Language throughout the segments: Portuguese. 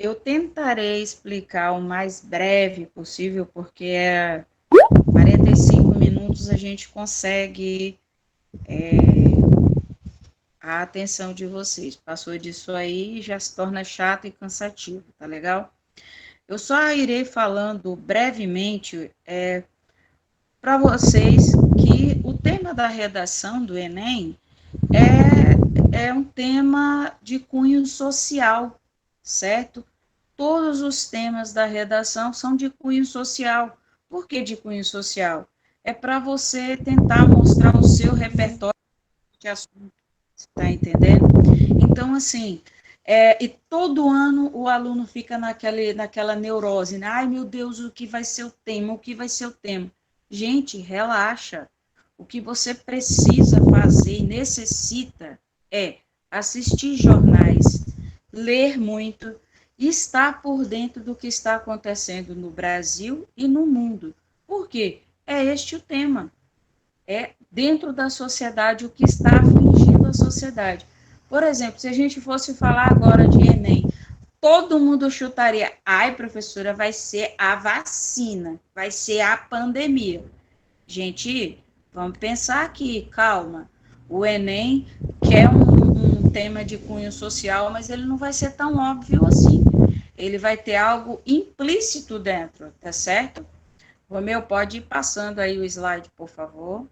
Eu tentarei explicar o mais breve possível, porque 45 minutos a gente consegue a atenção de vocês. Passou disso aí, já se torna chato e cansativo, tá legal? Eu só irei falando brevemente para vocês que o tema da redação do Enem é um tema de cunho social, certo? Todos os temas da redação são de cunho social. Por que de cunho social? É para você tentar mostrar o seu repertório de assunto, está entendendo? Então, assim, e todo ano o aluno fica naquela neurose, né? Ai, meu Deus, o que vai ser o tema? O que vai ser o tema? Gente, relaxa. O que você precisa fazer e necessita é assistir jornais, ler muito, estar por dentro do que está acontecendo no Brasil e no mundo. Por quê? É este o tema. É dentro da sociedade o que está afligindo a sociedade. Por exemplo, se a gente fosse falar agora de Enem, todo mundo chutaria, ai, professora, vai ser a vacina, vai ser a pandemia. Gente, vamos pensar aqui, calma. O Enem quer um tema de cunho social, mas ele não vai ser tão óbvio assim. Ele vai ter algo implícito dentro, tá certo? Romeu, pode ir passando aí o slide, por favor,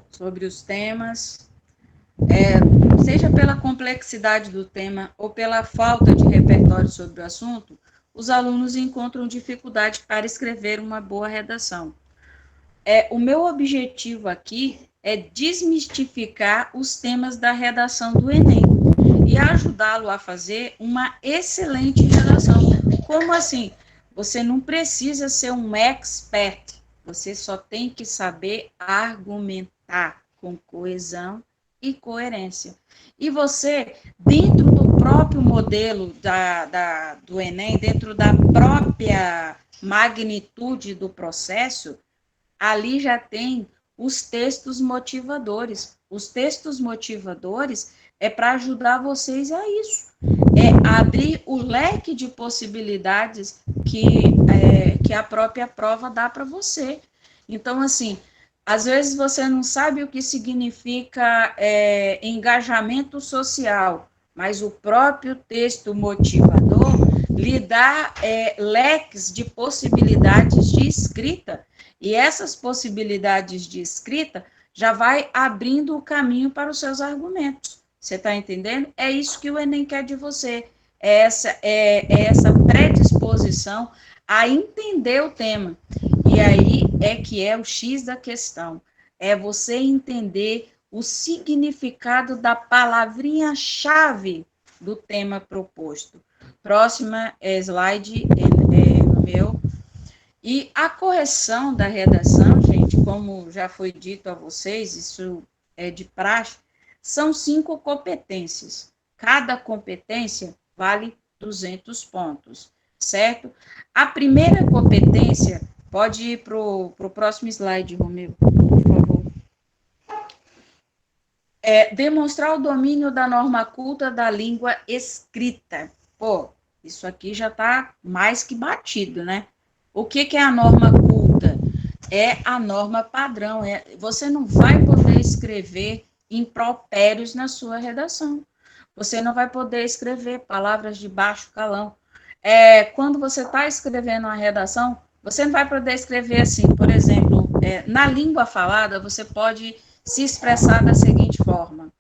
sobre os temas. Seja pela complexidade do tema ou pela falta de repertório sobre o assunto, os alunos encontram dificuldade para escrever uma boa redação. O meu objetivo aqui é desmistificar os temas da redação do Enem e ajudá-lo a fazer uma excelente redação. Como assim? Você não precisa ser um expert, você só tem que saber argumentar com coesão e coerência. E você, dentro do próprio modelo do Enem, dentro da própria magnitude do processo, ali já tem os textos motivadores. Os textos motivadores é para ajudar vocês a isso. É abrir o leque de possibilidades que a própria prova dá para você. Então, assim, às vezes você não sabe o que significa engajamento social, mas o próprio texto motivador lhe dá leques de possibilidades de escrita. E essas possibilidades de escrita já vai abrindo o caminho para os seus argumentos. Você está entendendo? É isso que o Enem quer de você. É essa predisposição a entender o tema. E aí é que é o X da questão. É você entender o significado da palavrinha-chave do tema proposto. Próxima slide no meu. E a correção da redação, gente, como já foi dito a vocês, isso é de praxe, são 5 competências. Cada competência vale 200 pontos, certo? A primeira competência, pode ir para o próximo slide, Romeu, por favor. Demonstrar o domínio da norma culta da língua escrita. Pô, isso aqui já está mais que batido, né? O que é a norma culta? É a norma padrão. Você não vai poder escrever impropérios na sua redação. Você não vai poder escrever palavras de baixo calão. Quando você está escrevendo uma redação, você não vai poder escrever assim, por exemplo, na língua falada, você pode se expressar da seguinte forma.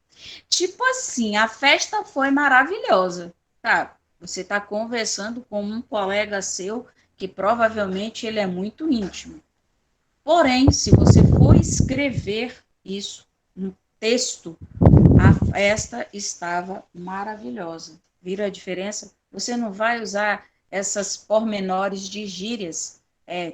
Tipo assim, a festa foi maravilhosa. Tá, você está conversando com um colega seu que provavelmente ele é muito íntimo. Porém, se você for escrever isso no texto, a festa estava maravilhosa. Viram a diferença? Você não vai usar essas pormenores de gírias,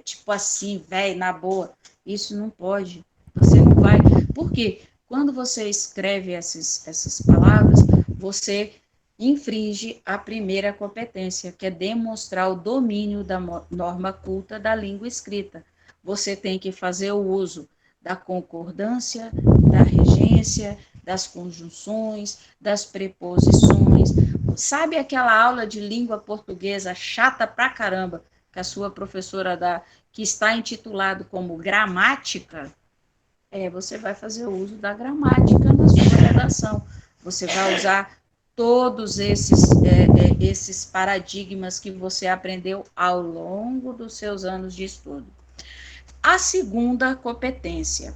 tipo assim, velho, na boa. Isso não pode. Você não vai. Por quê? Quando você escreve essas palavras, você infringe a primeira competência, que é demonstrar o domínio da norma culta da língua escrita. Você tem que fazer o uso da concordância, da regência, das conjunções, das preposições. Sabe aquela aula de língua portuguesa chata pra caramba que a sua professora dá, que está intitulado como gramática? Você vai fazer uso da gramática na sua redação. Você vai usar todos esses paradigmas que você aprendeu ao longo dos seus anos de estudo. A segunda competência.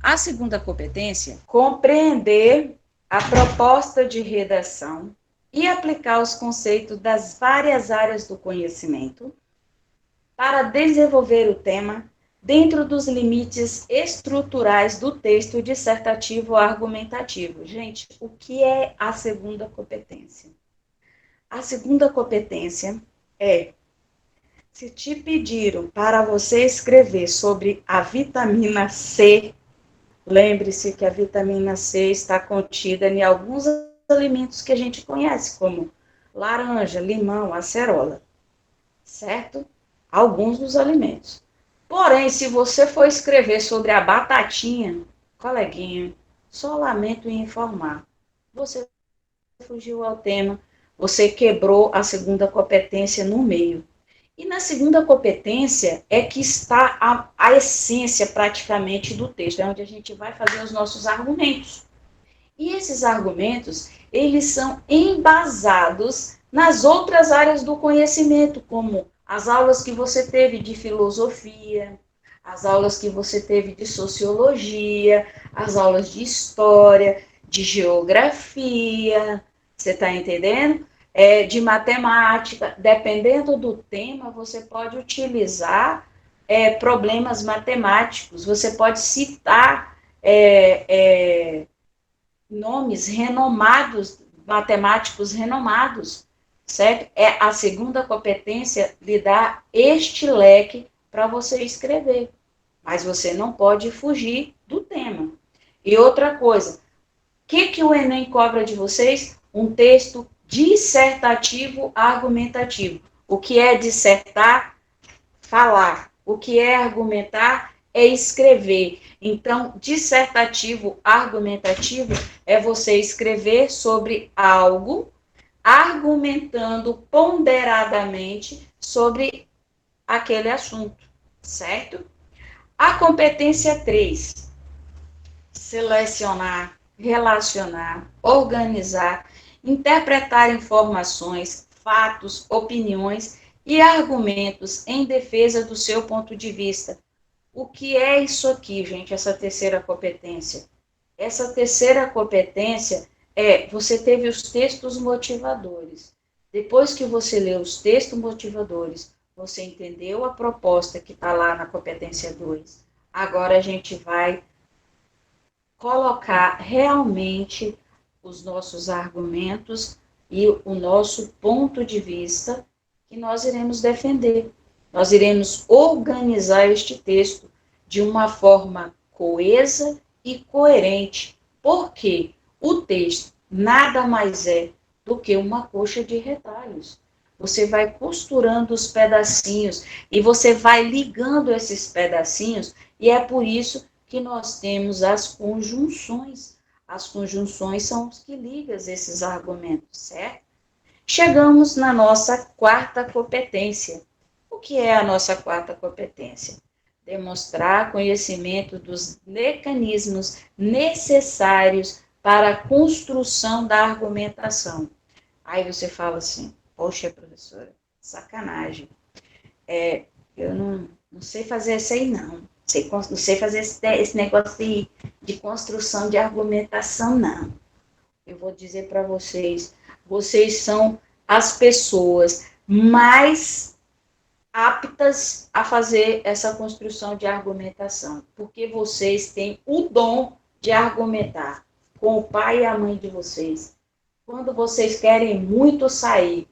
A segunda competência, compreender a proposta de redação e aplicar os conceitos das várias áreas do conhecimento para desenvolver o tema dentro dos limites estruturais do texto dissertativo argumentativo. Gente, o que é a segunda competência? A segunda competência é: se te pediram para você escrever sobre a vitamina C, lembre-se que a vitamina C está contida em alguns alimentos que a gente conhece, como laranja, limão, acerola, certo? Alguns dos alimentos. Porém, se você for escrever sobre a batatinha, coleguinha, só lamento em informar, você fugiu ao tema, você quebrou a segunda competência no meio. E na segunda competência é que está a essência praticamente do texto, é onde a gente vai fazer os nossos argumentos. E esses argumentos, eles são embasados nas outras áreas do conhecimento, como as aulas que você teve de filosofia, as aulas que você teve de sociologia, as aulas de história, de geografia, você está entendendo? De matemática, dependendo do tema, você pode utilizar problemas matemáticos, você pode citar nomes renomados, matemáticos renomados, certo? A segunda competência lhe dá este leque para você escrever, mas você não pode fugir do tema. E outra coisa, o que o Enem cobra de vocês? Um texto dissertativo argumentativo. O que é dissertar? Falar. O que é argumentar? É escrever. Então, dissertativo argumentativo é você escrever sobre algo, argumentando ponderadamente sobre aquele assunto, certo? A competência 3, selecionar, relacionar, organizar, interpretar informações, fatos, opiniões e argumentos em defesa do seu ponto de vista. O que é isso aqui, gente, essa terceira competência? Essa terceira competência você teve os textos motivadores. Depois que você leu os textos motivadores, você entendeu a proposta que está lá na competência 2. Agora a gente vai colocar realmente os nossos argumentos e o nosso ponto de vista que nós iremos defender. Nós iremos organizar este texto de uma forma coesa e coerente, porque o texto nada mais é do que uma coxa de retalhos. Você vai costurando os pedacinhos e você vai ligando esses pedacinhos, e é por isso que nós temos as conjunções. As conjunções são os que ligam esses argumentos, certo? Chegamos na nossa quarta competência. O que é a nossa quarta competência? Demonstrar conhecimento dos mecanismos necessários para a construção da argumentação. Aí você fala assim, poxa, professora, sacanagem. Eu não sei fazer isso aí, não. Não sei fazer esse negócio de construção de argumentação, não. Eu vou dizer para vocês, vocês são as pessoas mais aptas a fazer essa construção de argumentação, porque vocês têm o dom de argumentar com o pai e a mãe de vocês. Quando vocês querem muito sair,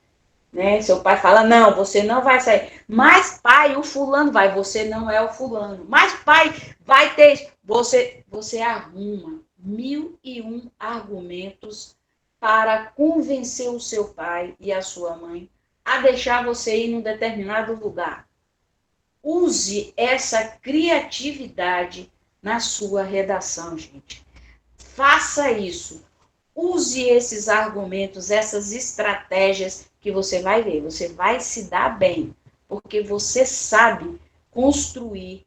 né? Seu pai fala, não, você não vai sair. Mas, pai, o fulano vai. Você não é o fulano. Mas, pai, vai ter... Você arruma 1001 argumentos para convencer o seu pai e a sua mãe a deixar você ir num determinado lugar. Use essa criatividade na sua redação, gente. Faça isso. use esses argumentos, essas estratégias que você vai ver. Você vai se dar bem, porque você sabe construir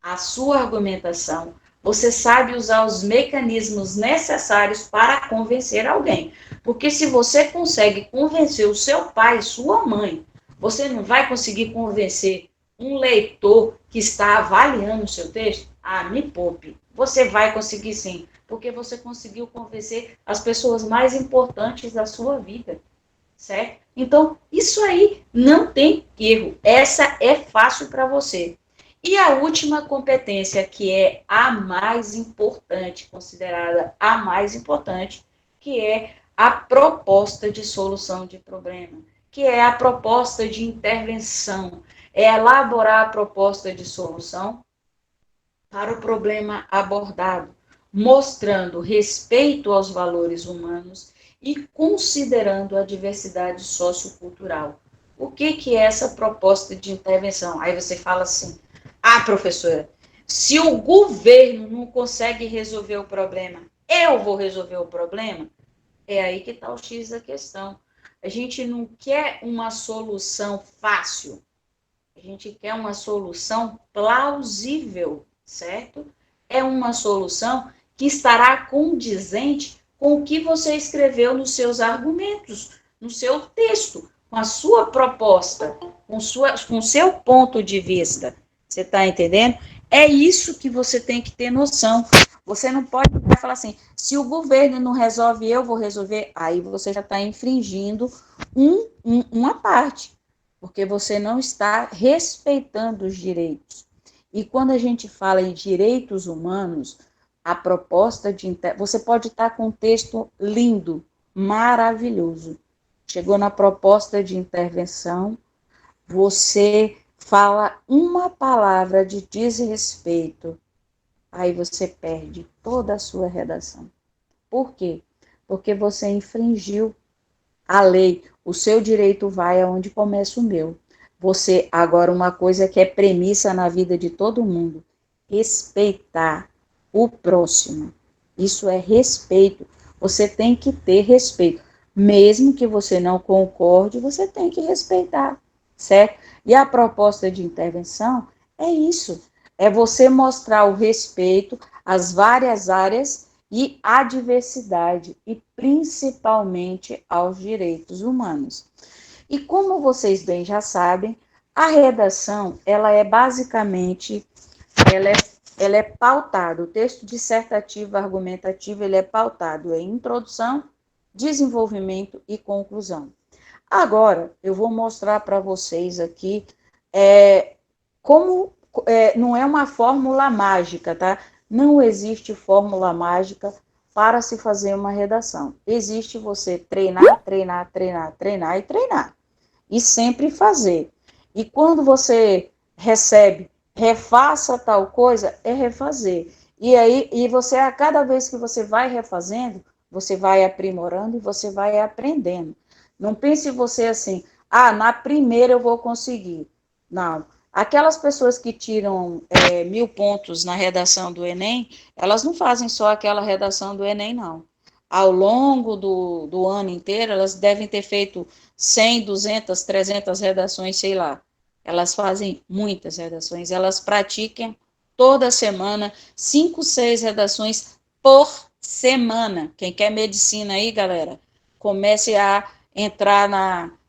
a sua argumentação, você sabe usar os mecanismos necessários para convencer alguém. Porque se você consegue convencer o seu pai, sua mãe, você não vai conseguir convencer um leitor que está avaliando o seu texto? Ah, me poupe. Você vai conseguir sim, porque você conseguiu convencer as pessoas mais importantes da sua vida, certo? Então, isso aí não tem erro. Essa é fácil para você. E a última competência, que é a mais importante, considerada a mais importante, que é a proposta de solução de problema, que é a proposta de intervenção, é elaborar a proposta de solução para o problema abordado, mostrando respeito aos valores humanos e considerando a diversidade sociocultural. O que é essa proposta de intervenção? Aí você fala assim, professora, se o governo não consegue resolver o problema, eu vou resolver o problema? É aí que está o X da questão. A gente não quer uma solução fácil, a gente quer uma solução plausível, certo? É uma solução que estará condizente com o que você escreveu nos seus argumentos, no seu texto, com a sua proposta, com o seu ponto de vista. Você está entendendo? É isso que você tem que ter noção. Você não pode falar assim, se o governo não resolve, eu vou resolver. Aí você já está infringindo uma parte, porque você não está respeitando os direitos. E quando a gente fala em direitos humanos, a proposta de... Você pode estar com um texto lindo, maravilhoso. Chegou na proposta de intervenção, você fala uma palavra de desrespeito, aí você perde toda a sua redação. Por quê? Porque você infringiu a lei. O seu direito vai aonde começa o meu. Você, agora, uma coisa que é premissa na vida de todo mundo: respeitar o próximo. Isso é respeito. Você tem que ter respeito. Mesmo que você não concorde, você tem que respeitar, certo? E a proposta de intervenção é isso: é você mostrar o respeito às várias áreas e à diversidade, e principalmente aos direitos humanos. E como vocês bem já sabem, a redação, ela é basicamente, ela é, ela é pautada, o texto dissertativo argumentativo, ele é pautado em introdução, desenvolvimento e conclusão. Agora, eu vou mostrar para vocês aqui como não é uma fórmula mágica, tá? Não existe fórmula mágica para se fazer uma redação. Existe você treinar, treinar, treinar, treinar e treinar. E sempre fazer. E quando você recebe, refaça tal coisa, é refazer. E aí, você, a cada vez que você vai refazendo, você vai aprimorando e você vai aprendendo. Não pense você assim, na primeira eu vou conseguir. Não. Aquelas pessoas que tiram 1000 pontos na redação do Enem, elas não fazem só aquela redação do Enem, não. Ao longo do ano inteiro, elas devem ter feito 100, 200, 300 redações, sei lá. Elas fazem muitas redações, elas praticam toda semana, 5, 6 redações por semana. Quem quer medicina aí, galera, comece a entrar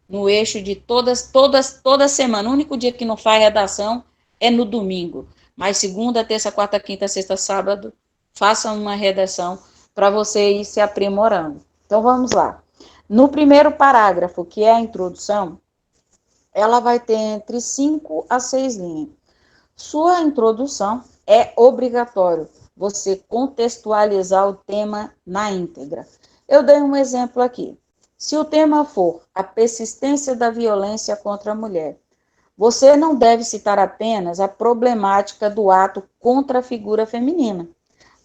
no eixo de toda semana. O único dia que não faz redação é no domingo. Mas segunda, terça, quarta, quinta, sexta, sábado, faça uma redação para você ir se aprimorando. Então, vamos lá. No primeiro parágrafo, que é a introdução, ela vai ter entre 5 a 6 linhas. Sua introdução é obrigatório você contextualizar o tema na íntegra. Eu dei um exemplo aqui. Se o tema for a persistência da violência contra a mulher, você não deve citar apenas a problemática do ato contra a figura feminina,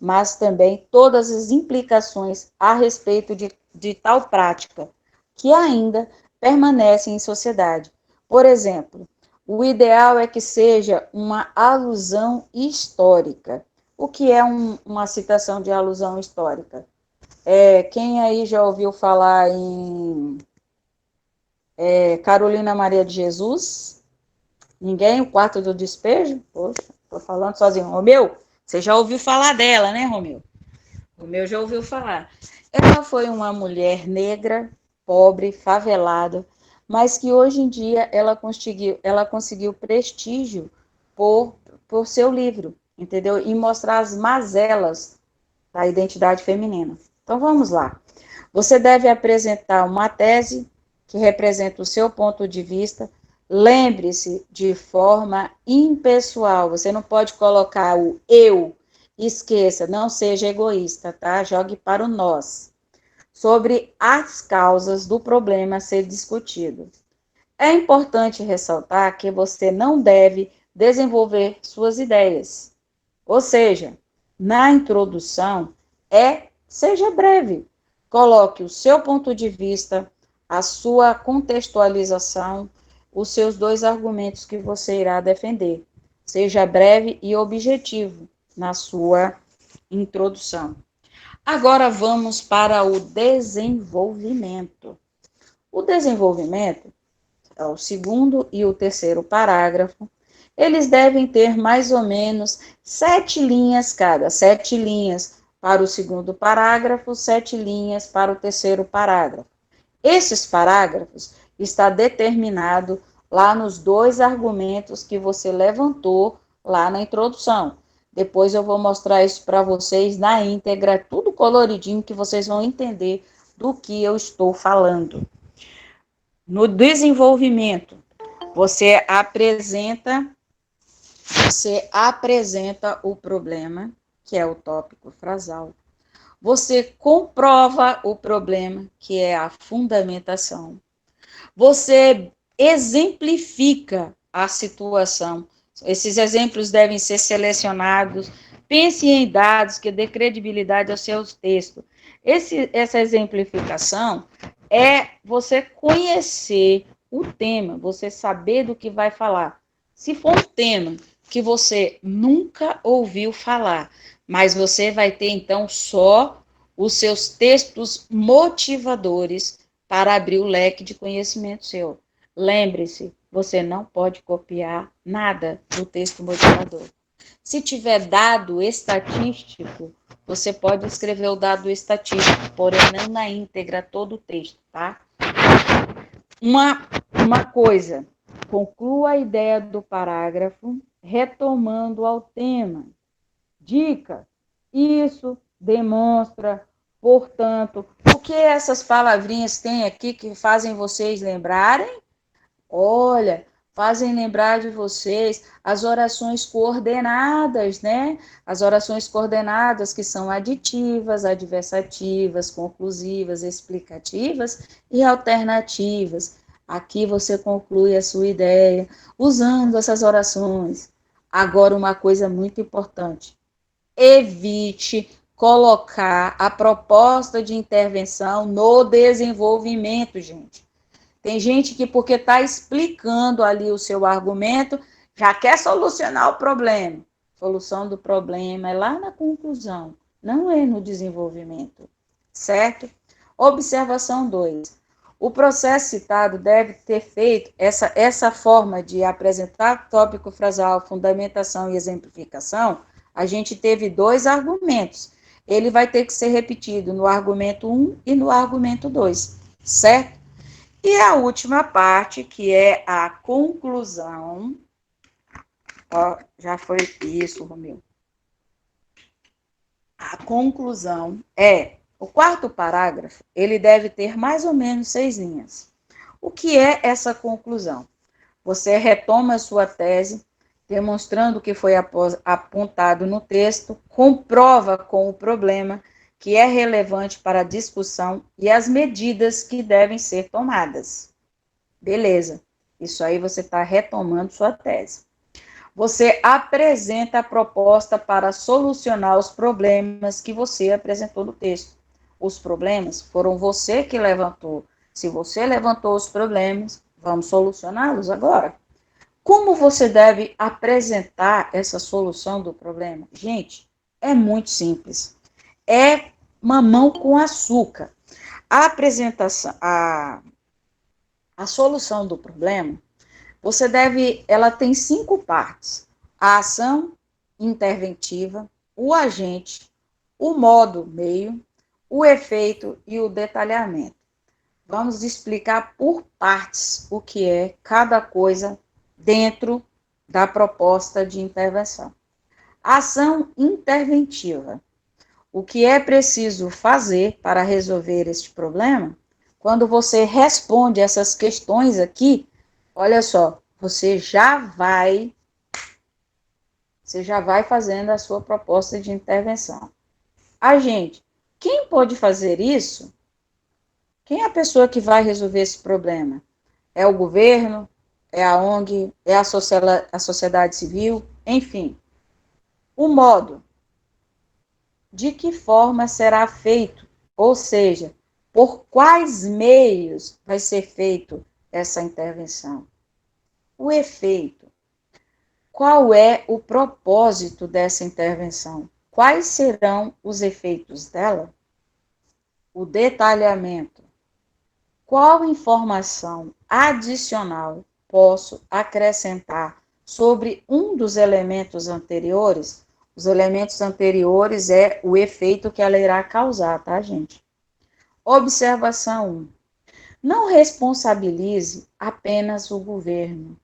mas também todas as implicações a respeito de tal prática, que ainda permanece em sociedade. Por exemplo, o ideal é que seja uma alusão histórica. O que é uma citação de alusão histórica? Quem aí já ouviu falar em Carolina Maria de Jesus? Ninguém? O Quarto do Despejo? Poxa, tô falando sozinho. Romeu, você já ouviu falar dela, né, Romeu? Romeu já ouviu falar. Ela foi uma mulher negra, pobre, favelada, mas que hoje em dia ela conseguiu prestígio por seu livro, entendeu? E mostrar as mazelas da identidade feminina. Então vamos lá. Você deve apresentar uma tese que representa o seu ponto de vista. Lembre-se de forma impessoal. Você não pode colocar o eu. Esqueça, não seja egoísta, tá? Jogue para o nós. Sobre as causas do problema a ser discutido. É importante ressaltar que você não deve desenvolver suas ideias. Ou seja, na introdução, seja breve. Coloque o seu ponto de vista, a sua contextualização, os seus dois argumentos que você irá defender. Seja breve e objetivo na sua introdução. Agora vamos para o desenvolvimento. O desenvolvimento é o segundo e o terceiro parágrafo. Eles devem ter mais ou menos 7 linhas cada, 7 linhas para o segundo parágrafo, 7 linhas para o terceiro parágrafo. Esses parágrafos está determinado lá nos dois argumentos que você levantou lá na introdução. Depois eu vou mostrar isso para vocês na íntegra, tudo coloridinho, que vocês vão entender do que eu estou falando. No desenvolvimento, você apresenta o problema, que é o tópico frasal. Você comprova o problema, que é a fundamentação. Você exemplifica a situação. Esses exemplos devem ser selecionados. Pense em dados que dê credibilidade aos seus textos. Essa exemplificação é você conhecer o tema, você saber do que vai falar. Se for um tema que você nunca ouviu falar, mas você vai ter então só os seus textos motivadores para abrir o leque de conhecimento seu. Lembre-se, você não pode copiar nada do texto motivador. Se tiver dado estatístico, você pode escrever o dado estatístico, porém não na íntegra todo o texto, tá? Uma coisa, conclua a ideia do parágrafo retomando ao tema. Dica, isso demonstra, portanto, o que essas palavrinhas têm aqui que fazem vocês lembrarem? Olha, fazem lembrar de vocês as orações coordenadas, né? As orações coordenadas que são aditivas, adversativas, conclusivas, explicativas e alternativas. Aqui você conclui a sua ideia usando essas orações. Agora, uma coisa muito importante: evite colocar a proposta de intervenção no desenvolvimento, gente. Tem gente que, porque está explicando ali o seu argumento, já quer solucionar o problema. Solução do problema é lá na conclusão, não é no desenvolvimento, certo? Observação 2. O processo citado deve ter feito essa forma de apresentar tópico frasal, fundamentação e exemplificação. A gente teve 2 argumentos. Ele vai ter que ser repetido no argumento 1 e no argumento 2, certo? E a última parte, que é a conclusão. Ó, já foi isso, Romeu. A conclusão o quarto parágrafo, ele deve ter mais ou menos 6 linhas. O que é essa conclusão? Você retoma a sua tese, demonstrando o que foi apontado no texto, comprova com o problema que é relevante para a discussão e as medidas que devem ser tomadas. Beleza, isso aí você está retomando sua tese. Você apresenta a proposta para solucionar os problemas que você apresentou no texto. Os problemas foram você que levantou. Se você levantou os problemas, vamos solucioná-los agora. Como você deve apresentar essa solução do problema? Gente, é muito simples. É mamão com açúcar. A apresentação, a solução do problema, ela tem 5 partes: a ação interventiva, o agente, o modo meio, o efeito e o detalhamento. Vamos explicar por partes o que é cada coisa dentro da proposta de intervenção. Ação interventiva. O que é preciso fazer para resolver este problema? Quando você responde essas questões aqui, olha só, você já vai fazendo a sua proposta de intervenção. Agente, quem pode fazer isso? Quem é a pessoa que vai resolver esse problema? É o governo? É a ONG? É a sociedade civil? Enfim. O modo. De que forma será feito? Ou seja, por quais meios vai ser feito essa intervenção? O efeito. Qual é o propósito dessa intervenção? Quais serão os efeitos dela? O detalhamento. Qual informação adicional posso acrescentar sobre um dos elementos anteriores? Os elementos anteriores é o efeito que ela irá causar, tá, gente? Observação 1. Não responsabilize apenas o governo.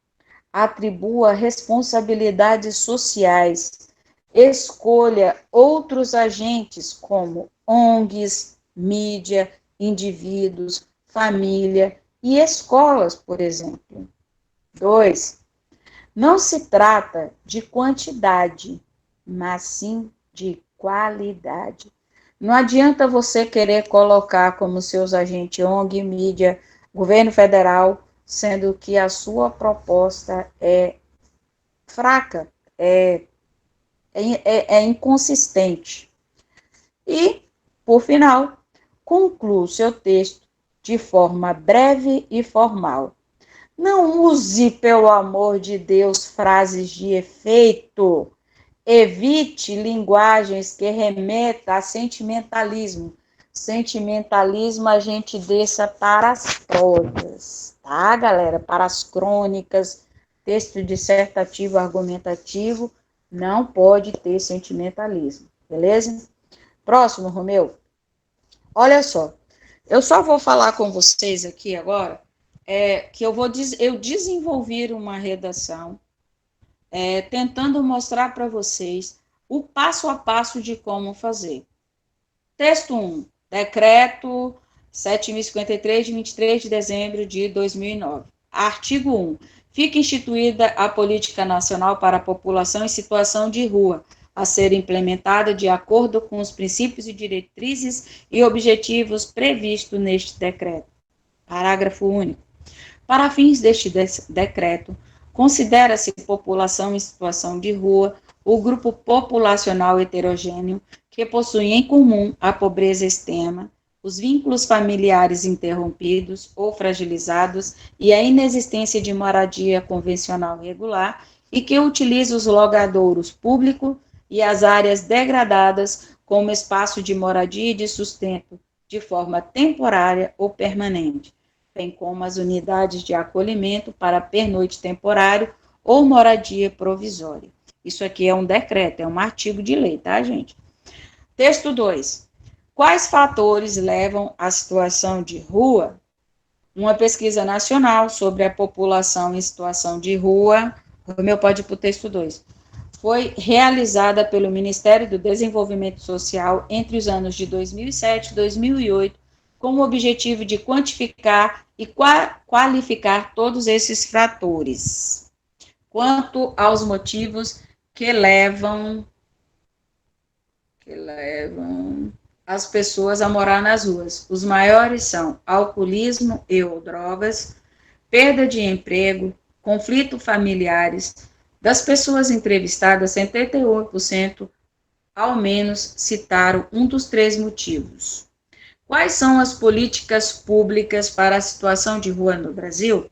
Atribua responsabilidades sociais. Escolha outros agentes como ONGs, mídia, indivíduos, família e escolas, por exemplo. 2. Não se trata de quantidade, mas sim de qualidade. Não adianta você querer colocar como seus agentes ONG, mídia, governo federal, sendo que a sua proposta é fraca, é inconsistente. E, por final, conclua o seu texto de forma breve e formal. Não use, pelo amor de Deus, frases de efeito. Evite linguagens que remetam a sentimentalismo. Sentimentalismo a gente deixa para as prosas, tá, galera? Para as crônicas, texto dissertativo, argumentativo, não pode ter sentimentalismo, beleza? Próximo, Romeu. Olha só, eu só vou falar com vocês aqui agora, que eu desenvolvi uma redação, tentando mostrar para vocês o passo a passo de como fazer. Texto 1, decreto 7.053, de 23 de dezembro de 2009. Artigo 1. Fica instituída a Política Nacional para a População em Situação de Rua, a ser implementada de acordo com os princípios e diretrizes e objetivos previstos neste decreto. Parágrafo único. Para fins deste decreto, considera-se população em situação de rua o grupo populacional heterogêneo que possui em comum a pobreza extrema, os vínculos familiares interrompidos ou fragilizados e a inexistência de moradia convencional regular e que utiliza os logradouros públicos e as áreas degradadas como espaço de moradia e de sustento de forma temporária ou permanente, bem como as unidades de acolhimento para pernoite temporário ou moradia provisória. Isso aqui é um decreto, é um artigo de lei, tá, gente? Texto 2. Quais fatores levam à situação de rua? Uma pesquisa nacional sobre a população em situação de rua, Romeu, pode ir para o texto 2, foi realizada pelo Ministério do Desenvolvimento Social entre os anos de 2007 e 2008, com o objetivo de quantificar e qualificar todos esses fatores. Quanto aos motivos que levam as pessoas a morar nas ruas, os maiores são alcoolismo e ou drogas, perda de emprego, conflitos familiares. Das pessoas entrevistadas, 78% ao menos citaram um dos 3 motivos. Quais são as políticas públicas para a situação de rua no Brasil?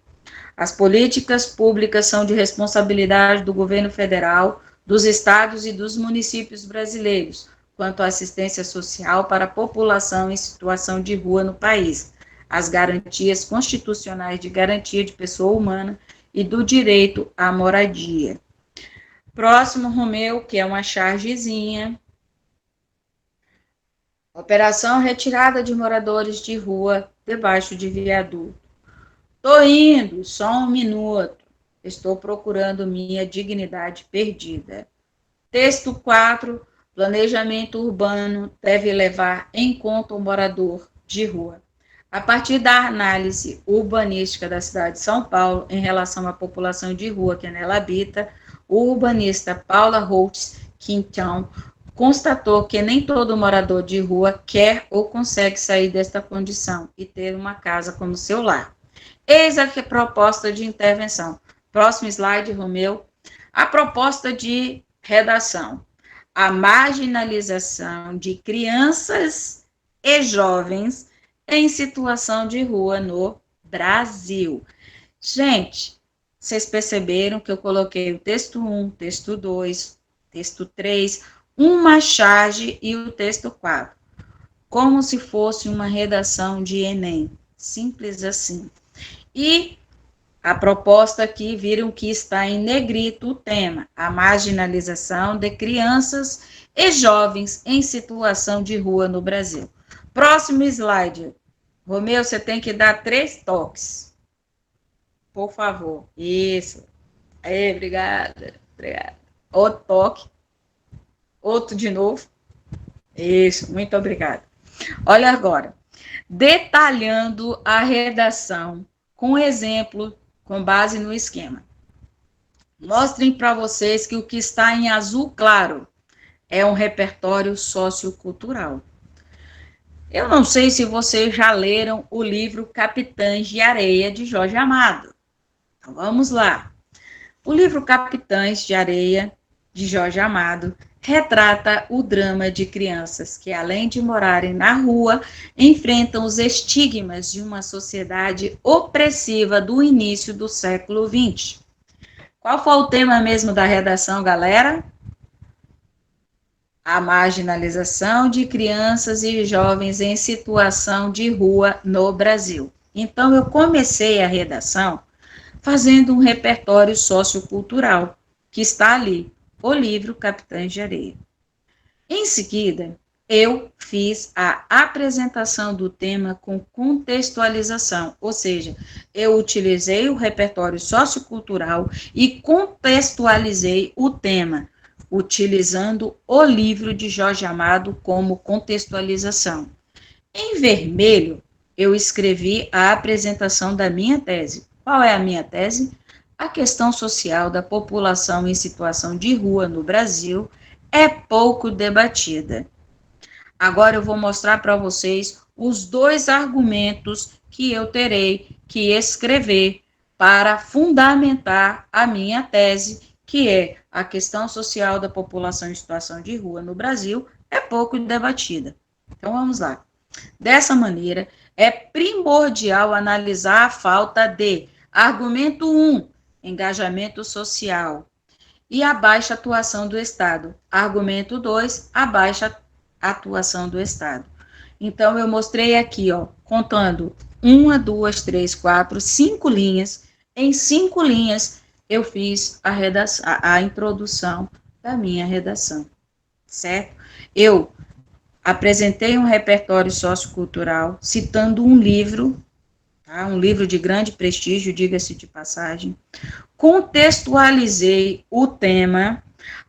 As políticas públicas são de responsabilidade do governo federal, dos estados e dos municípios brasileiros, quanto à assistência social para a população em situação de rua no país, as garantias constitucionais de garantia de pessoa humana e do direito à moradia. Próximo, Romeu, que é uma chargezinha. Operação retirada de moradores de rua debaixo de viaduto. Tô indo, só um minuto. Estou procurando minha dignidade perdida. Texto 4. Planejamento urbano deve levar em conta o morador de rua. A partir da análise urbanística da cidade de São Paulo em relação à população de rua que nela habita, o urbanista Paula Holtz Quintão constatou que nem todo morador de rua quer ou consegue sair desta condição e ter uma casa como seu lar. Eis a proposta de intervenção. Próximo slide, Romeu. A proposta de redação. A marginalização de crianças e jovens em situação de rua no Brasil. Gente, vocês perceberam que eu coloquei o texto 1, texto 2, texto 3, uma charge e o texto 4, como se fosse uma redação de Enem, simples assim. E a proposta aqui, viram que está em negrito o tema, a marginalização de crianças e jovens em situação de rua no Brasil. Próximo slide. Romeu, você tem que dar 3 toques. Por favor. Isso. Aí, obrigada. Outro toque. Outro de novo. Isso, muito obrigada. Olha agora. Detalhando a redação com exemplo, com base no esquema. Mostrem para vocês que o que está em azul claro é um repertório sociocultural. Eu não sei se vocês já leram o livro Capitães de Areia, de Jorge Amado. Então, vamos lá. O livro Capitães de Areia, de Jorge Amado, retrata o drama de crianças que, além de morarem na rua, enfrentam os estigmas de uma sociedade opressiva do início do século XX. Qual foi o tema mesmo da redação, galera? A marginalização de crianças e jovens em situação de rua no Brasil. Então, eu comecei a redação fazendo um repertório sociocultural, que está ali, o livro Capitães de Areia. Em seguida, eu fiz a apresentação do tema com contextualização, ou seja, eu utilizei o repertório sociocultural e contextualizei o tema, utilizando o livro de Jorge Amado como contextualização. Em vermelho, eu escrevi a apresentação da minha tese. Qual é a minha tese? A questão social da população em situação de rua no Brasil é pouco debatida. Agora eu vou mostrar para vocês os 2 argumentos que eu terei que escrever para fundamentar a minha tese, que é a questão social da população em situação de rua no Brasil é pouco debatida. Então vamos lá. Dessa maneira, é primordial analisar a falta de argumento 1, engajamento social, e a baixa atuação do Estado. Argumento 2, a baixa atuação do Estado. Então, eu mostrei aqui, ó, contando 1, 2, 3, 4, 5 linhas. Em 5 linhas, eu fiz a introdução da minha redação, certo? Eu apresentei um repertório sociocultural, citando um livro, tá? Um livro de grande prestígio, diga-se de passagem, contextualizei o tema,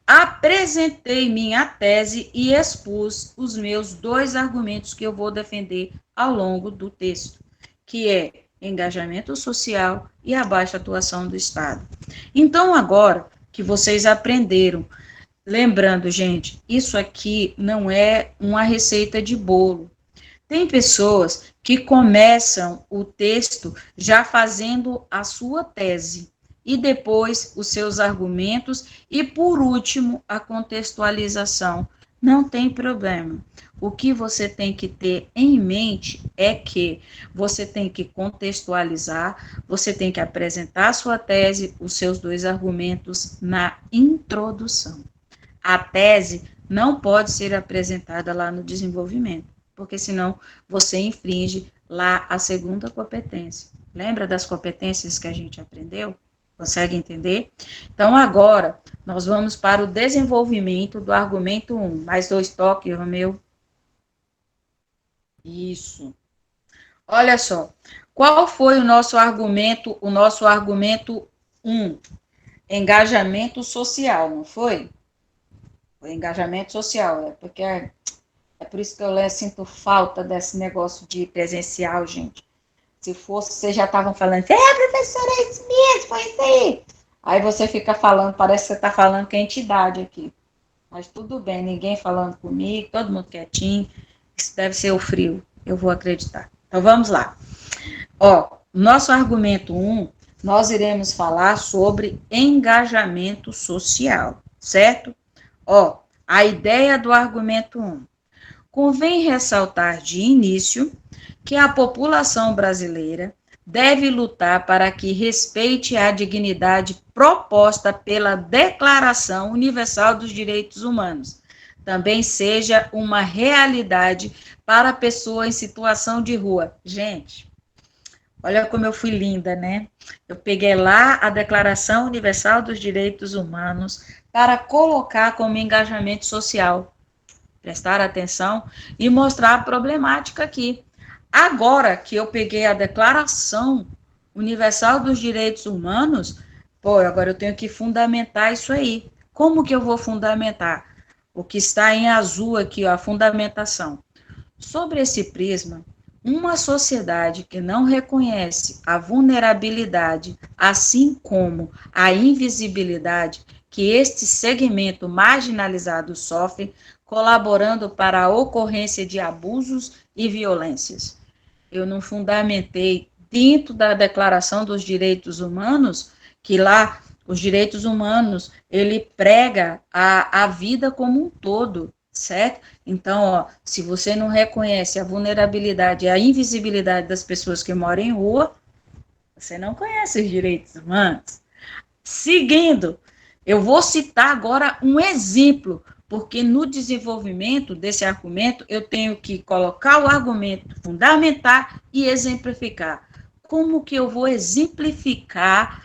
apresentei minha tese e expus os meus 2 argumentos que eu vou defender ao longo do texto, que é engajamento social e a baixa atuação do Estado. Então, agora que vocês aprenderam, lembrando, gente, isso aqui não é uma receita de bolo. Tem pessoas que começam o texto já fazendo a sua tese, e depois os seus argumentos, e por último, a contextualização. Não tem problema. O que você tem que ter em mente é que você tem que contextualizar, você tem que apresentar a sua tese, os seus 2 argumentos na introdução. A tese não pode ser apresentada lá no desenvolvimento, porque senão você infringe lá a segunda competência. Lembra das competências que a gente aprendeu? Consegue entender? Então, agora, nós vamos para o desenvolvimento do argumento 1. Mais 2 toques, Romeu. Isso. Olha só. Qual foi o nosso argumento? O nosso argumento 1. Engajamento social, não foi? O engajamento social, porque é por isso que eu sinto falta desse negócio de presencial, gente. Se fosse, vocês já estavam falando, professora, é isso mesmo, foi isso aí. Aí você fica falando, parece que você está falando com a entidade aqui. Mas tudo bem, ninguém falando comigo, todo mundo quietinho. Isso deve ser o frio, eu vou acreditar. Então vamos lá. Ó, nosso argumento 1, nós iremos falar sobre engajamento social, certo? Ó, a ideia do argumento 1. Convém ressaltar de início que a população brasileira deve lutar para que respeite a dignidade proposta pela Declaração Universal dos Direitos Humanos. Também seja uma realidade para a pessoa em situação de rua. Gente, olha como eu fui linda, né? Eu peguei lá a Declaração Universal dos Direitos Humanos para colocar como engajamento social. Prestar atenção e mostrar a problemática aqui. Agora que eu peguei a Declaração Universal dos Direitos Humanos, agora eu tenho que fundamentar isso aí. Como que eu vou fundamentar? O que está em azul aqui, ó, a fundamentação. Sobre esse prisma, uma sociedade que não reconhece a vulnerabilidade, assim como a invisibilidade que este segmento marginalizado sofre, colaborando para a ocorrência de abusos e violências. Eu não fundamentei dentro da Declaração dos Direitos Humanos, que lá os direitos humanos, ele prega a vida como um todo, certo? Então, ó, se você não reconhece a vulnerabilidade e a invisibilidade das pessoas que moram em rua, você não conhece os direitos humanos. Seguindo, eu vou citar agora um exemplo, porque no desenvolvimento desse argumento, eu tenho que colocar o argumento, fundamentar e exemplificar. Como que eu vou exemplificar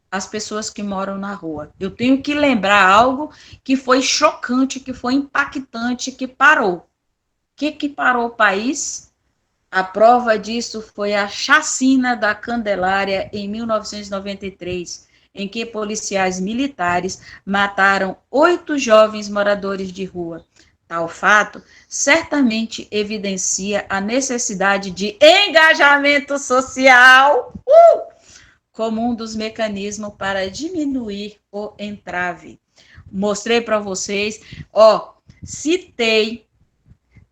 as pessoas que moram na rua? Eu tenho que lembrar algo que foi chocante, que foi impactante, que parou. O que parou o país? A prova disso foi a chacina da Candelária em 1993, em que policiais militares mataram 8 jovens moradores de rua. Tal fato certamente evidencia a necessidade de engajamento social como um dos mecanismos para diminuir o entrave. Mostrei para vocês, citei,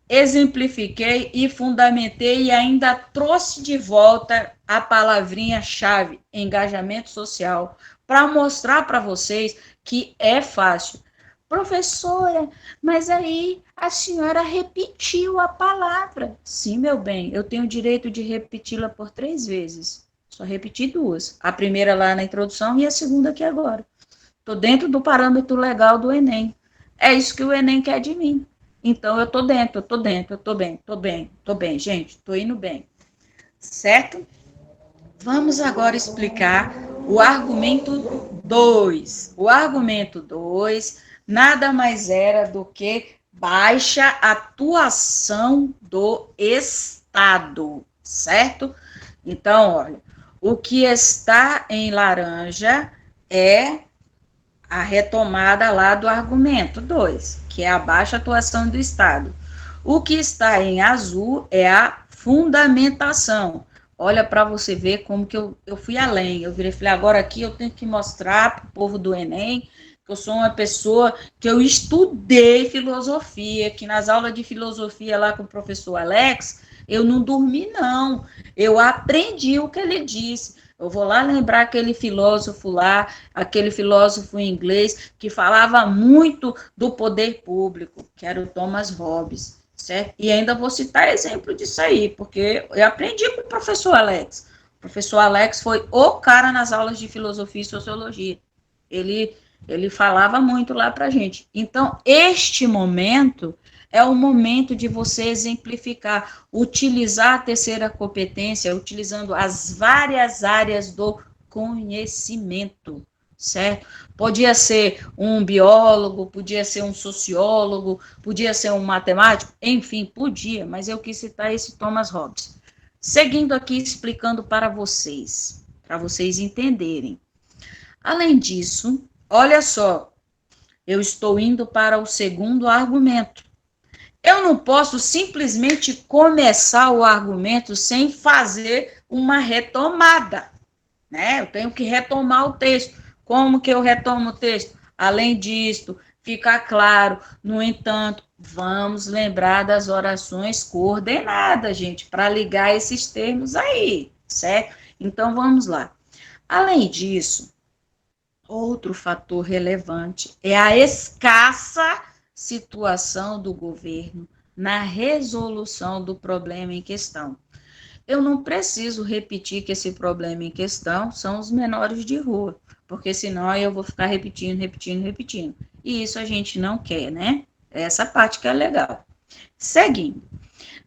exemplifiquei e fundamentei e ainda trouxe de volta a palavrinha-chave, engajamento social, para mostrar para vocês que é fácil. Professora, mas aí a senhora repetiu a palavra. Sim, meu bem, eu tenho o direito de repeti-la por 3 vezes. Só repeti 2. A primeira lá na introdução e a segunda aqui agora. Estou dentro do parâmetro legal do Enem. É isso que o Enem quer de mim. Então, eu tô dentro, eu tô bem, gente, tô indo bem. Certo? Vamos agora explicar o argumento 2. O argumento 2 nada mais era do que baixa atuação do Estado, certo? Então, olha, o que está em laranja é a retomada lá do argumento 2, que é a baixa atuação do Estado. O que está em azul é a fundamentação. Olha para você ver como que eu fui além. Eu virei e falei, agora aqui eu tenho que mostrar para o povo do Enem que eu sou uma pessoa que eu estudei filosofia, que nas aulas de filosofia lá com o professor Alex, eu não dormi, não. Eu aprendi o que ele disse. Eu vou lá lembrar aquele filósofo lá, aquele filósofo inglês que falava muito do poder público, que era o Thomas Hobbes, certo? E ainda vou citar exemplo disso aí, porque eu aprendi com o professor Alex. O professor Alex foi o cara nas aulas de filosofia e sociologia. Ele Ele falava muito lá para a gente. Então, este momento é o momento de você exemplificar, utilizar a terceira competência, utilizando as várias áreas do conhecimento, certo? Podia ser um biólogo, podia ser um sociólogo, podia ser um matemático, enfim, podia, mas eu quis citar esse Thomas Hobbes. Seguindo aqui, explicando para vocês entenderem. Além disso, olha só, eu estou indo para o segundo argumento. Eu não posso simplesmente começar o argumento sem fazer uma retomada, né? Eu tenho que retomar o texto. Como que eu retomo o texto? Além disso, fica claro, no entanto, vamos lembrar das orações coordenadas, gente, para ligar esses termos aí, certo? Então, vamos lá. Além disso, outro fator relevante é a escassa situação do governo na resolução do problema em questão. Eu não preciso repetir que esse problema em questão são os menores de rua, porque senão eu vou ficar repetindo. E isso a gente não quer, né? Essa parte que é legal. Seguindo.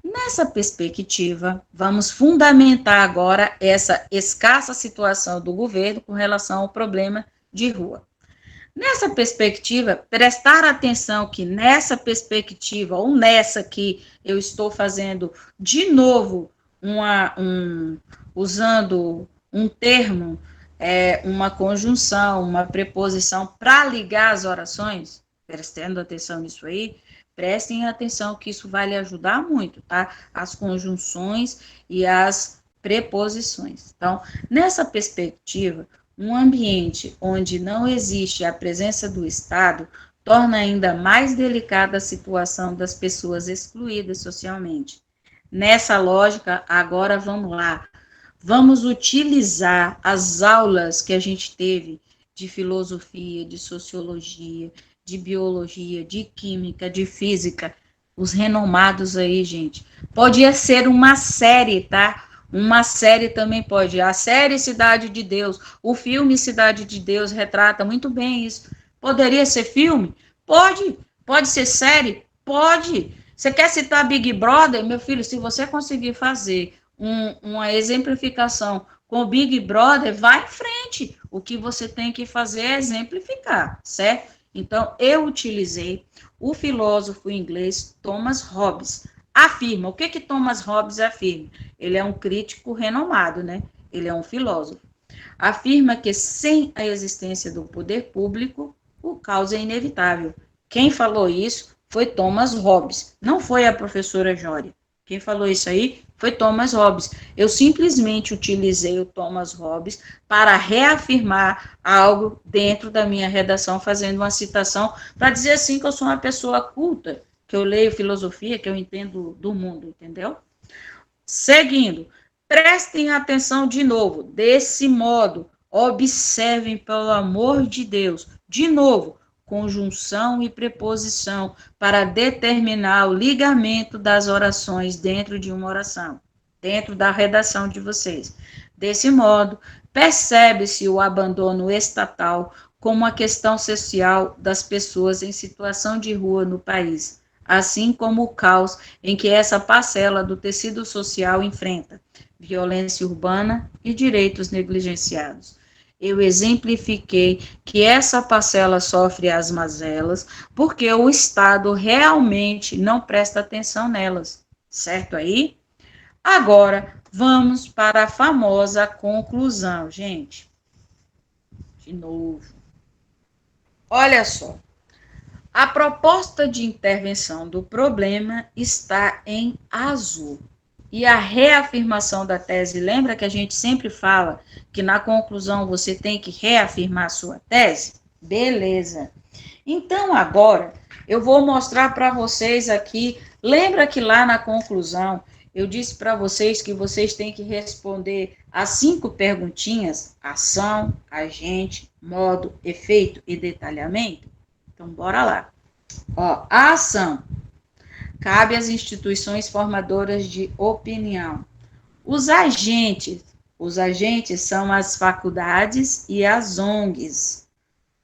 Nessa perspectiva, vamos fundamentar agora essa escassa situação do governo com relação ao problema de rua. Nessa perspectiva, prestar atenção que nessa perspectiva, ou nessa que eu estou fazendo de novo, usando um termo, uma conjunção, uma preposição para ligar as orações, prestando atenção nisso aí, prestem atenção que isso vai lhe ajudar muito, tá? As conjunções e as preposições. Então, nessa perspectiva, um ambiente onde não existe a presença do Estado torna ainda mais delicada a situação das pessoas excluídas socialmente. Nessa lógica, agora vamos lá. Vamos utilizar as aulas que a gente teve de filosofia, de sociologia, de biologia, de química, de física, os renomados aí, gente. Podia ser uma série, tá? Uma série também pode. A série Cidade de Deus, o filme Cidade de Deus retrata muito bem isso. Poderia ser filme? Pode. Pode ser série? Pode. Você quer citar Big Brother? Meu filho, se você conseguir fazer uma exemplificação com o Big Brother, vai em frente. O que você tem que fazer é exemplificar, certo? Então, eu utilizei o filósofo inglês Thomas Hobbes. Afirma, o que Thomas Hobbes afirma? Ele é um crítico renomado, né? Ele é um filósofo. Afirma que sem a existência do poder público, o caos é inevitável. Quem falou isso foi Thomas Hobbes, não foi a professora Jória. Quem falou isso aí foi Thomas Hobbes. Eu simplesmente utilizei o Thomas Hobbes para reafirmar algo dentro da minha redação, fazendo uma citação, para dizer assim que eu sou uma pessoa culta, que eu leio filosofia, que eu entendo do mundo, entendeu? Seguindo, prestem atenção de novo, desse modo, observem, pelo amor de Deus, de novo, conjunção e preposição para determinar o ligamento das orações dentro de uma oração, dentro da redação de vocês. Desse modo, percebe-se o abandono estatal como uma questão social das pessoas em situação de rua no país, assim como o caos em que essa parcela do tecido social enfrenta violência urbana e direitos negligenciados. Eu exemplifiquei que essa parcela sofre as mazelas porque o Estado realmente não presta atenção nelas, certo aí? Agora, vamos para a famosa conclusão, gente. De novo. Olha só. A proposta de intervenção do problema está em azul. E a reafirmação da tese, lembra que a gente sempre fala que na conclusão você tem que reafirmar a sua tese? Beleza. Então, agora, eu vou mostrar para vocês aqui, lembra que lá na conclusão eu disse para vocês que vocês têm que responder as 5 perguntinhas: ação, agente, modo, efeito e detalhamento? Então, bora lá. Ó, a ação cabe às instituições formadoras de opinião. Os agentes são as faculdades e as ONGs.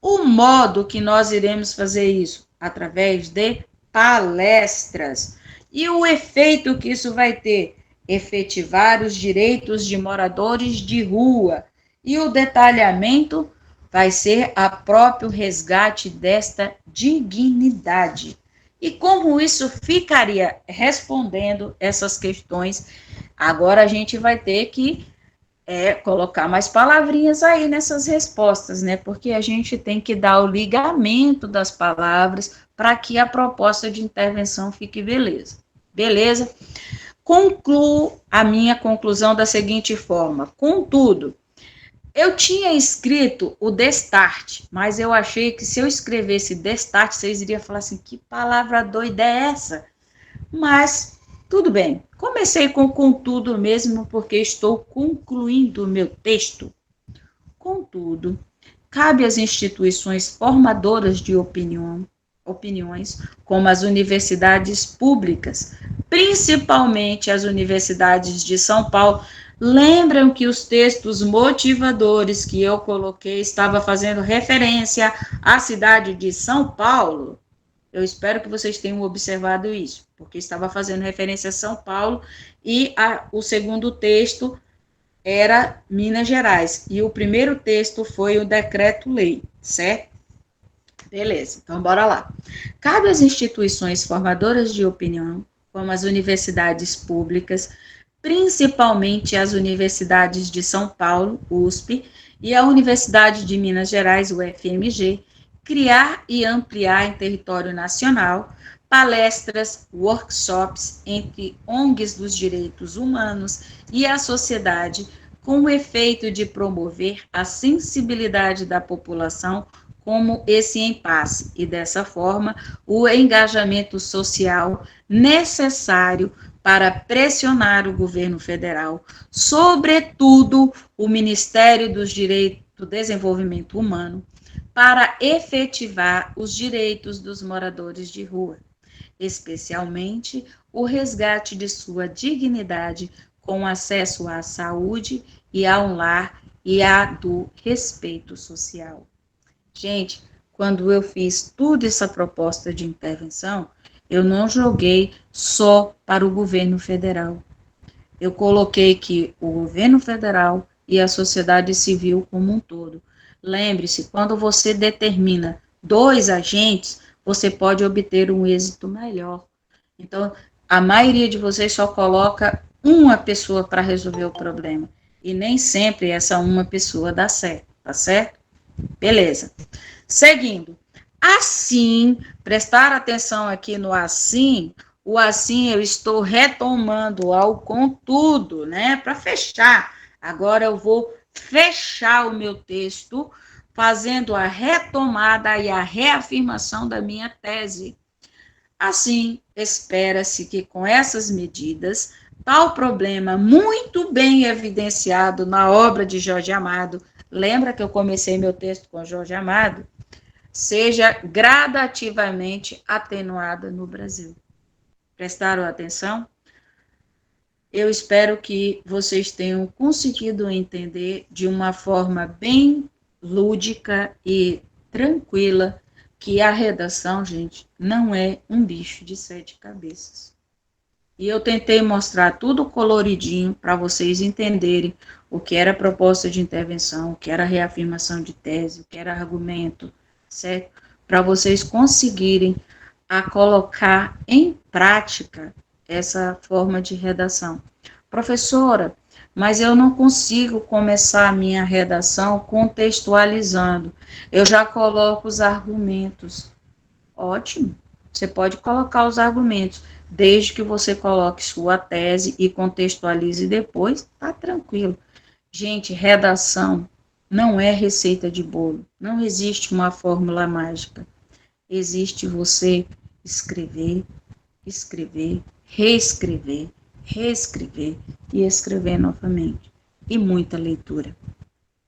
O modo que nós iremos fazer isso? Através de palestras. E o efeito que isso vai ter? Efetivar os direitos de moradores de rua. E o detalhamento vai ser a próprio resgate desta dignidade. E como isso ficaria respondendo essas questões? Agora a gente vai ter que colocar mais palavrinhas aí nessas respostas, né? Porque a gente tem que dar o ligamento das palavras para que a proposta de intervenção fique beleza. Beleza? Concluo a minha conclusão da seguinte forma. Contudo, eu tinha escrito o destarte, mas eu achei que se eu escrevesse destarte, vocês iriam falar assim, que palavra doida é essa? Mas, tudo bem. Comecei com contudo mesmo, porque estou concluindo o meu texto. Contudo, cabe às instituições formadoras de opiniões, como as universidades públicas, principalmente as universidades de São Paulo. Lembram que os textos motivadores que eu coloquei estava fazendo referência à cidade de São Paulo? Eu espero que vocês tenham observado isso, porque estava fazendo referência a São Paulo e o segundo texto era Minas Gerais. E o primeiro texto foi o decreto-lei, certo? Beleza, então bora lá. Cabe às instituições formadoras de opinião, como as universidades públicas, principalmente as universidades de São Paulo, USP, e a Universidade de Minas Gerais, UFMG, criar e ampliar em território nacional palestras, workshops entre ONGs dos direitos humanos e a sociedade, com o efeito de promover a sensibilidade da população como esse impasse e, dessa forma, o engajamento social necessário para pressionar o governo federal, sobretudo o Ministério do Desenvolvimento Humano, para efetivar os direitos dos moradores de rua, especialmente o resgate de sua dignidade com acesso à saúde e a um lar e a do respeito social. Gente, quando eu fiz toda essa proposta de intervenção, eu não joguei só para o governo federal. Eu coloquei que o governo federal e a sociedade civil como um todo. Lembre-se, quando você determina 2 agentes, você pode obter um êxito melhor. Então, a maioria de vocês só coloca uma pessoa para resolver o problema. E nem sempre essa uma pessoa dá certo, tá certo? Beleza. Seguindo. Assim, prestar atenção aqui no assim, o assim eu estou retomando ao contudo, né, para fechar. Agora eu vou fechar o meu texto, fazendo a retomada e a reafirmação da minha tese. Assim, espera-se que com essas medidas, tal problema muito bem evidenciado na obra de Jorge Amado, lembra que eu comecei meu texto com Jorge Amado? Seja gradativamente atenuada no Brasil. Prestaram atenção? Eu espero que vocês tenham conseguido entender de uma forma bem lúdica e tranquila que a redação, gente, não é um bicho de 7 cabeças. E eu tentei mostrar tudo coloridinho para vocês entenderem o que era proposta de intervenção, o que era reafirmação de tese, o que era argumento, certo? Para vocês conseguirem a colocar em prática essa forma de redação. Professora, mas eu não consigo começar a minha redação contextualizando. Eu já coloco os argumentos. Ótimo. Você pode colocar os argumentos, desde que você coloque sua tese e contextualize depois, tá tranquilo. Gente, redação não é receita de bolo, não existe uma fórmula mágica. Existe você escrever, escrever, reescrever, reescrever e escrever novamente. E muita leitura.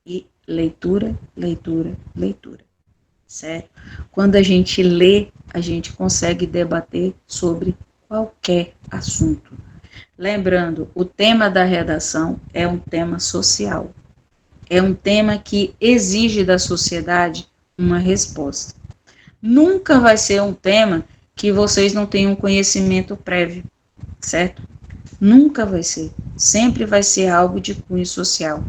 E leitura, leitura, leitura. Certo? Quando a gente lê, a gente consegue debater sobre qualquer assunto. Lembrando, o tema da redação é um tema social. É um tema que exige da sociedade uma resposta. Nunca vai ser um tema que vocês não tenham conhecimento prévio, certo? Nunca vai ser. Sempre vai ser algo de cunho social.